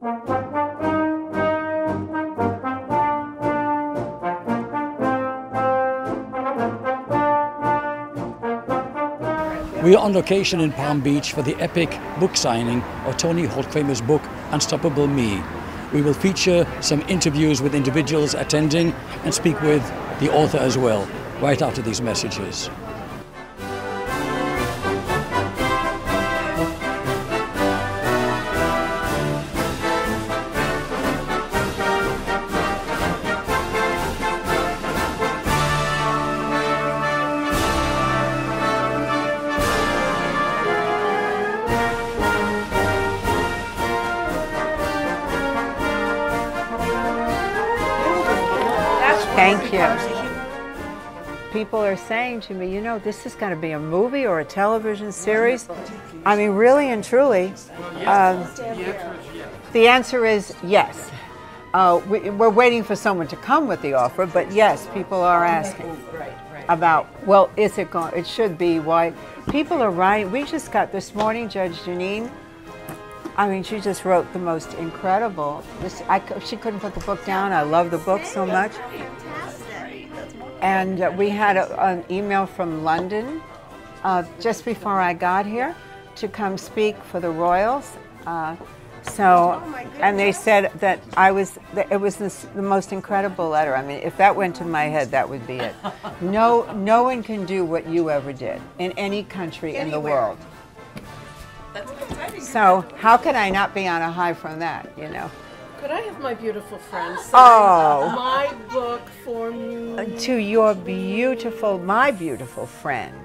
We are on location in Palm Beach for the epic book signing of Toni Host Kramer's book, Unstoppable Me. We will feature some interviews with individuals attending and speak with the author as well, right after these messages. Thank you. People are saying to me, you know, this is going to be a movie or a television series. I mean, really and truly, the answer is yes. We're waiting for someone to come with the offer, but yes, people are asking about, well, is it going? It should be. Why? People are writing. We just got this morning, Judge Janine. I mean, she just wrote the most incredible. She couldn't put the book down. I love the book so much. And we had an email from London just before I got here to come speak for the Royals. And they said that it was the most incredible letter. I mean, if that went to my head, that would be it. No one can do what you ever did in any country in the world. So how could I not be on a high from that, you know? Could I have my beautiful friend sign my book for me? To your beautiful, my beautiful friend.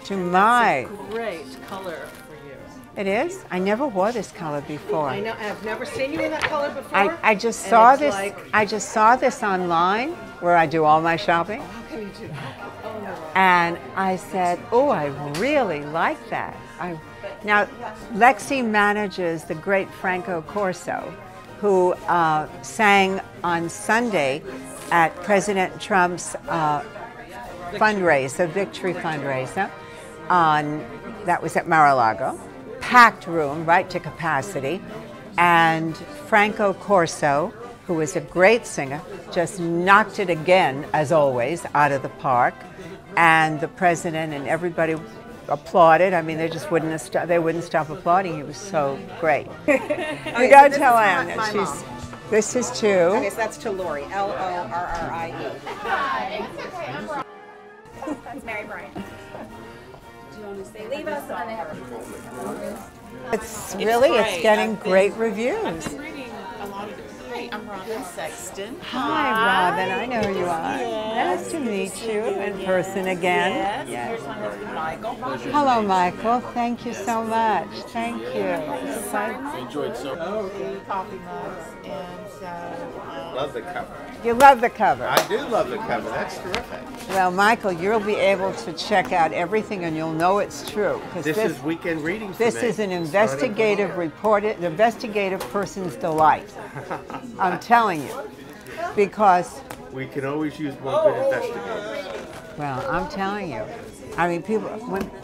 To my... It's a great color for you. It is? I never wore this color before. I know, I've never seen you in that color before. I just saw this. I just saw this online where I do all my shopping. How can you do that? Oh, no. And I said, oh, I really like that. Now, Lexi manages the great Franco Corso, who sang on Sunday at President Trump's fundraiser, victory fundraiser. That was at Mar-a-Lago. Packed room, right to capacity. And Franco Corso, who was a great singer, just knocked it again, as always, out of the park. And the president and everybody applauded. I mean, they just wouldn't stop applauding. He was so great. You gotta tell Anna. This is to. Okay, so that's to Lori. Lorrie. That's Mary Bryant. Do you want to say leave us and then they have It's getting great reviews. Hi, I'm Robin Sexton. Hi, Robin. I know who you are. Yes. Nice to meet you in person again. Yes. Here's my husband, Michael. Hello, Michael. Thank you so much. Thank you. I enjoyed so much. Coffee mugs, and love the cover. You love the cover. I do love the cover. That's terrific. Well, Michael, you'll be able to check out everything, and you'll know it's true. This is weekend reading for This me. is an investigative report, an investigative person's delight. I'm telling you, because we can always use more good investigators. Well, I'm telling you. I mean, people.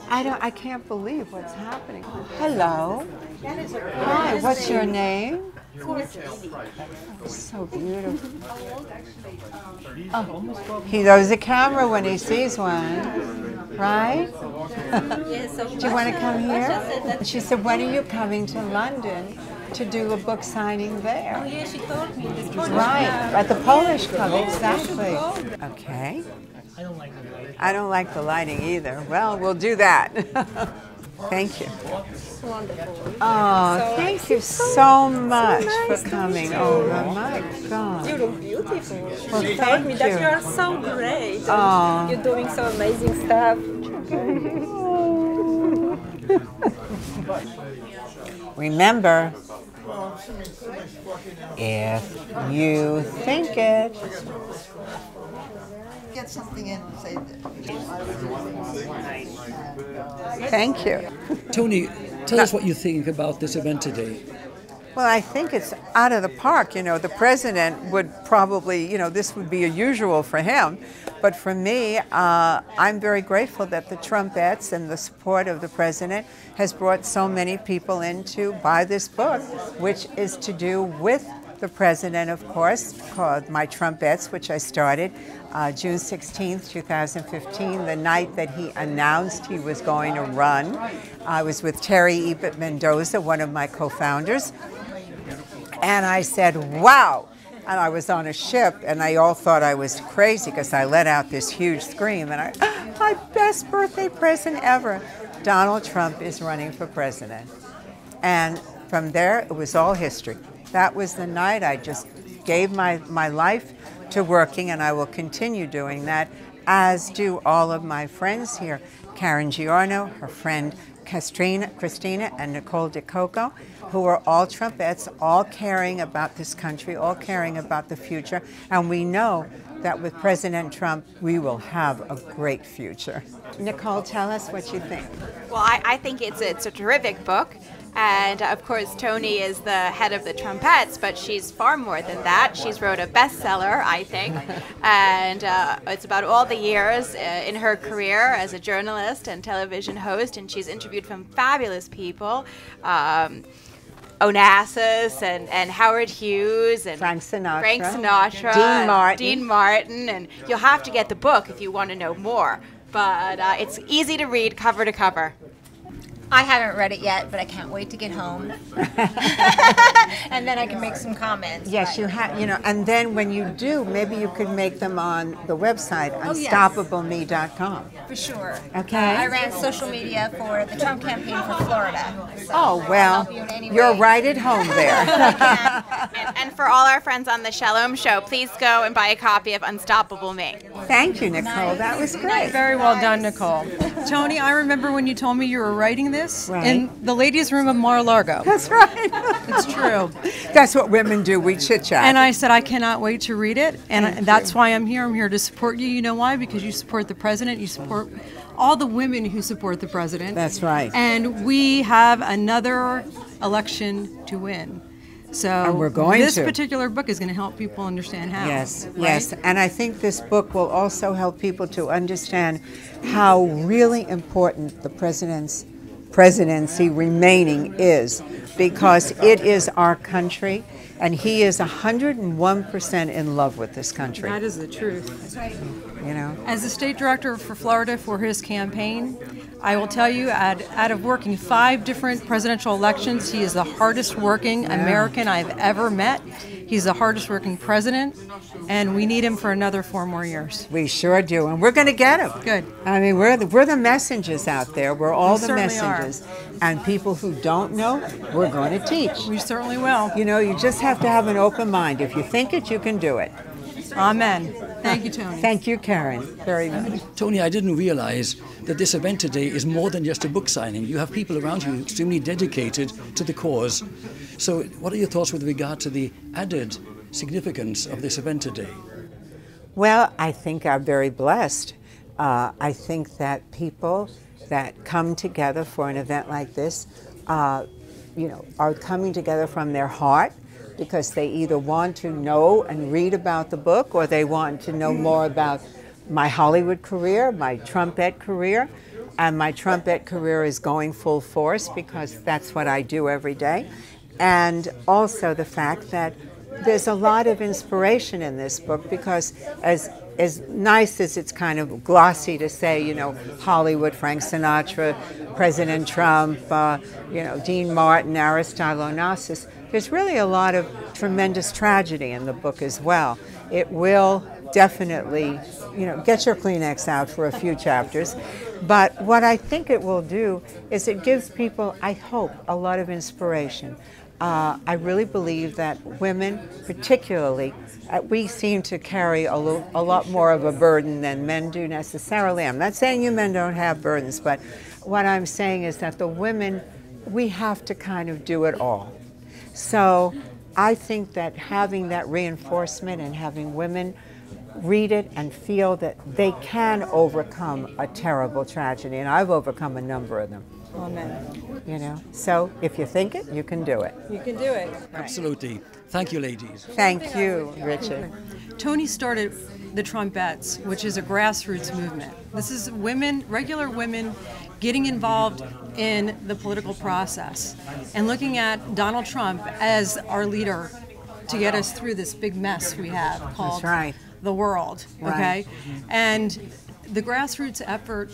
I can't believe what's happening. Hello. Hi. What's your name? So beautiful. Oh, he knows a camera when he sees one, right? Do you want to come here? She said, when are you coming to London to do a book signing there? Oh, yeah, she told me. Right, at the Polish Club, exactly. Okay. I don't like the lighting either. Well, we'll do that. Thank you. Wonderful. Oh, thank you so much for coming over. My God. You look beautiful. Well, She thank told me that you. you are so great. Oh. You're doing so amazing stuff. Remember, if you think it. Get something in and say that. Thank you. Toni, tell us what you think about this event today. Well, I think it's out of the park. You know, the president would probably, you know, this would be unusual for him, But for me, I'm very grateful that the Trumpettes and the support of the president has brought so many people in to buy this book, which is to do with the president, of course, called My Trumpettes, which I started June 16th, 2015, the night that he announced he was going to run. I was with Terry Ebert Mendoza, one of my co-founders, and I said, wow. And I was on a ship, and they all thought I was crazy because I let out this huge scream, and my best birthday present ever. Donald Trump is running for president. And from there, it was all history. That was the night I just gave my life to working, and I will continue doing that, as do all of my friends here. Karen Giorno, her friend Christina, and Nicole DeCoco, who are all Trumpettes, all caring about this country, all caring about the future. And we know that with President Trump, we will have a great future. Nicole, tell us what you think. Well, I think it's a terrific book. And of course, Toni is the head of the Trumpettes, but she's far more than that. She's wrote a bestseller, I think, and it's about all the years in her career as a journalist and television host, and she's interviewed some fabulous people. Onassis and Howard Hughes and Frank Sinatra, Dean Martin, and you'll have to get the book if you want to know more. But it's easy to read cover to cover. I haven't read it yet, but I can't wait to get home. And then I can make some comments. Yes, you have, and then when you do, maybe you could make them on the website, unstoppableme.com. For sure. Okay. I ran social media for the Trump campaign for Florida. So oh, well, you're right at home there. and for all our friends on the Shalom Show, please go and buy a copy of Unstoppable Me. Thank you, Nicole. That was great. Very well done, Nicole. Toni, I remember when you told me you were writing this in the ladies' room of Mar-a-Lago. That's right. It's true. That's what women do. We chit-chat. And I said, I cannot wait to read it. And that's why I'm here. I'm here to support you. You know why? Because you support the president. You support all the women who support the president. That's right. And we have another election to win. So and we're going this particular book is going to help people understand how. Yes, right? yes. And I think this book will also help people to understand how really important the presidency remaining is, because it is our country, and he is 101% in love with this country. That is the truth. That's right. As the state director for Florida for his campaign, I will tell you, out of working 5 different presidential elections, he is the hardest working American I've ever met. He's the hardest working president, and we need him for another 4 more years. We sure do, and we're going to get him. Good. I mean, we're the messengers out there. We're all the messengers. Are. And people who don't know, we're going to teach. We certainly will. You just have to have an open mind. If you think it, you can do it. Amen. Thank you, Toni. Thank you, Karen, very much. Toni, I didn't realize that this event today is more than just a book signing. You have people around you extremely dedicated to the cause. So what are your thoughts with regard to the added significance of this event today? Well, I think I'm very blessed. I think that people that come together for an event like this, are coming together from their heart, because they either want to know and read about the book, or they want to know more about my Hollywood career, my Trumpette career. And my Trumpette career is going full force, because that's what I do every day. And also the fact that there's a lot of inspiration in this book, because as nice as it's kind of glossy to say, Hollywood, Frank Sinatra, President Trump, Dean Martin, Aristotle Onassis, there's really a lot of tremendous tragedy in the book as well. It will definitely, get your Kleenex out for a few chapters. But what I think it will do is it gives people, I hope, a lot of inspiration. I really believe that women, particularly, we seem to carry a lot more of a burden than men do necessarily. I'm not saying you men don't have burdens, but what I'm saying is that the women, we have to kind of do it all. So I think that having that reinforcement and having women read it and feel that they can overcome a terrible tragedy, and I've overcome a number of them, Amen. You know, so if you think it, you can do it. You can do it. Absolutely. Thank you, ladies. Thank you, Richard. Toni started the Trumpettes, which is a grassroots movement. This is women, regular women, getting involved in the political process and looking at Donald Trump as our leader to get us through this big mess we have called the world. Okay, and the grassroots effort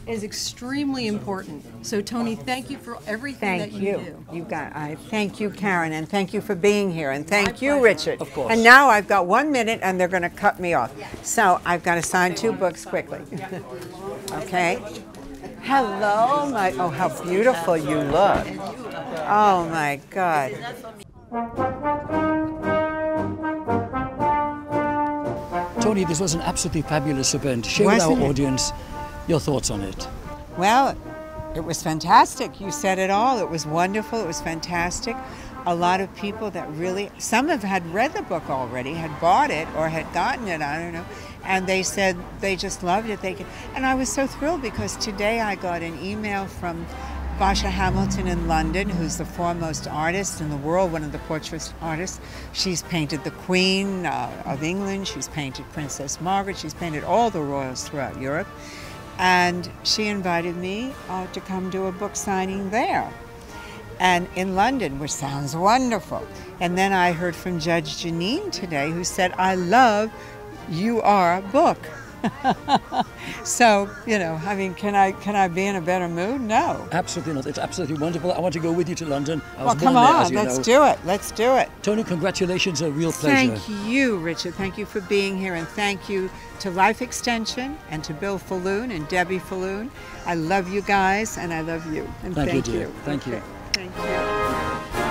is extremely important. So, Toni, thank you for everything that you do. I thank you, Karen, and thank you for being here, and thank you, Richard. Of course. And now I've got 1 minute, and they're going to cut me off. So I've got to sign 2 books quickly. Okay. Hello, oh, how beautiful you look. Oh my God. Toni, this was an absolutely fabulous event. Share with our audience your thoughts on it. Well, it was fantastic. You said it all. It was wonderful. It was fantastic. A lot of people that really, some have had read the book already, had bought it or had gotten it, I don't know, and they said they just loved it. And I was so thrilled because today I got an email from Basha Hamilton in London, who's the foremost artist in the world, one of the portrait artists. She's painted the Queen of England, she's painted Princess Margaret, she's painted all the royals throughout Europe. And she invited me to come do a book signing there. And in London, which sounds wonderful. And then I heard from Judge Janine today who said, I love your book. So, you know, I mean, can I be in a better mood? No. Absolutely not. It's absolutely wonderful. I want to go with you to London. Well, come on, let's do it. Let's do it. Toni, congratulations. A real pleasure. Thank you, Richard. Thank you for being here. And thank you to Life Extension and to Bill Falloon and Debbie Falloon. I love you guys and I love you. And thank you, dear. you. Thank you. Thank you.